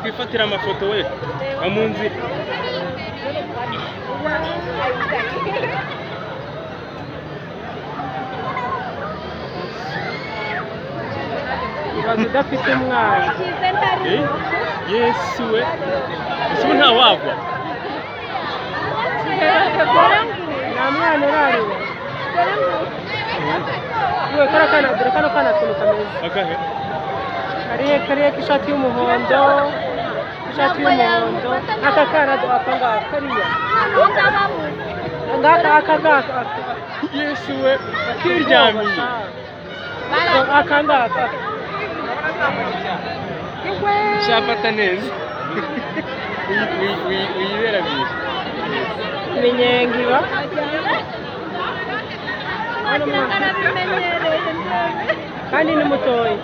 twifatira amafoto we amunzi udafite umwana Yesu we ese nta wagwa nta mwana urarira we karakana dore kano kana tuntu kameze akahe kariye k'ishati y'umuhondo aka kana akanga kariya ngaka Yesu we kiryamiye akanga cyafata neza wibera bije minyengiba kandi ni mutoyi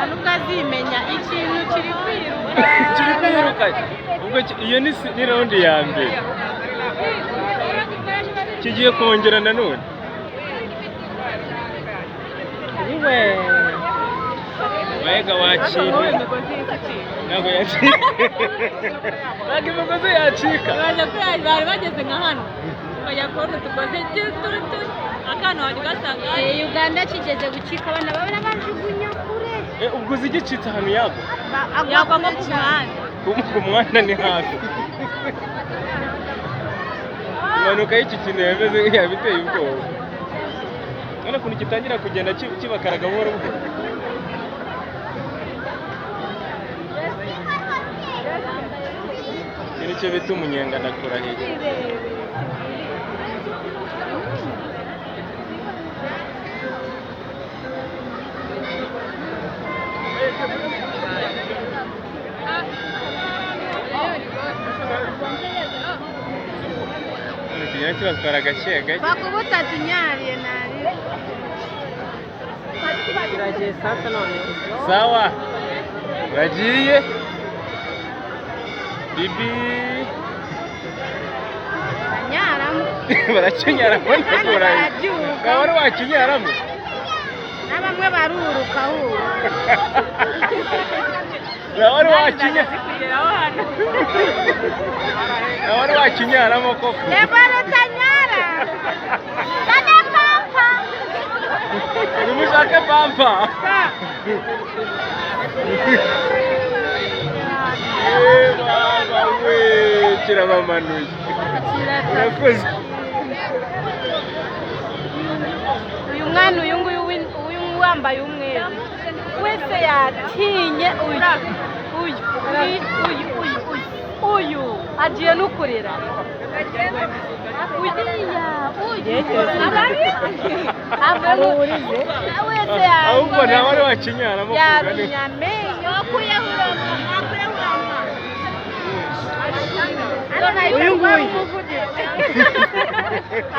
ntukazimenya ikintu kiri kwiruka ubwo iyo ni round ya mbere kigiye kongera nanone iwe wega wakira ntabwo yacika ntabwo imigozi yacika bari bageze nka hano bajya kubona utugozi tutu akana wajya ugasanga Uganda kigeze gucika abana babona bajugunya kure ubwo zigicitse ahantu yagwa yagwa nko ku muhanda ku muhanda ni hafi impanuka y'iki kintu yameze nk'iyabiteye ubwoba urabona ukuntu gitangira kugenda kibakaraga buhoro buhoro iki nicyo bita umunyenga ndakura hejuru kigenda kibatwara gake gake bakubuta tunyariye nari kiragiye sasa none sawa uragiye bibi banyaramo barakinyaramo ndakuraye nawe wari wakinyaramo na bamwe baruruka ahubwo nawe wari wakinyaramo kugeraho hano nawe wari wakinyaramo koko Tanyara Tane pampa nimushake pampa baba we kirabamanuye urakoze uyu mwana uyu nguyu wambaye umweru wese yatinye uyu agiye no kurira ahubwo nawe wari wakinyaramo yarunyamenyo uyu nguyu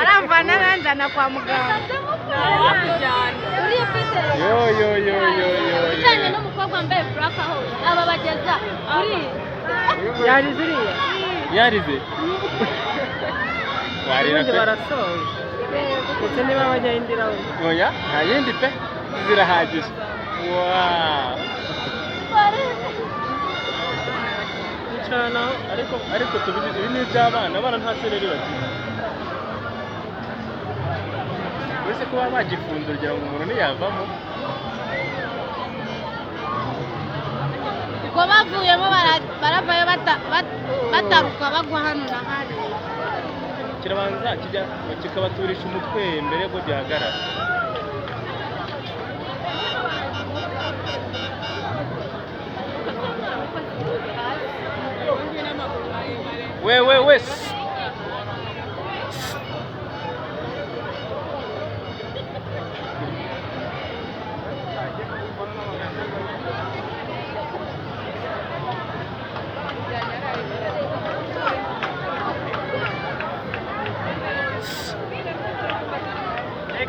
aramvana nanjana kwa muganga ujyanye n'umukobwa wambaye buraka aho aba bageza yarize uriya yarize warira ubundi pe barasoje ndetse niba bajya indira we oya nta yindi pe zirahagije wow yicarana ariko tubizi ibi ni iby'abana abana nta sereri bagira uretse kuba bagifunze kugira ngo umuntu ntiyavamo ubwo bavuyemo baravayo bataruka bagwa hano na hariya kirabanza kikabaturisha umutwe mbere yuko gihagarara we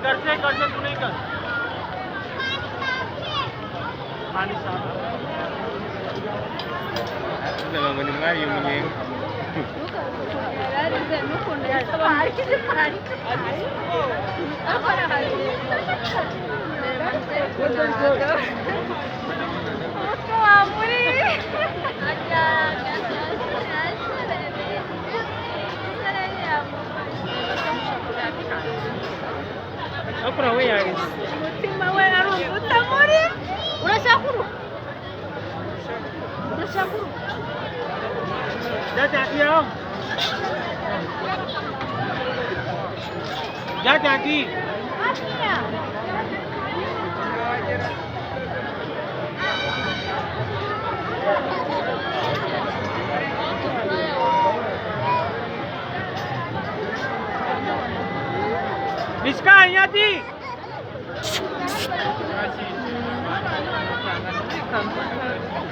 करते तू नहीं कर पानी साफ ngo ni mwari umunyenga cyakora we yarize. umutima we arumbuta muri urashaka uruhu urashaka uruhu Dada yo. Dada ki. Akia. Miska nyati. Terima kasih.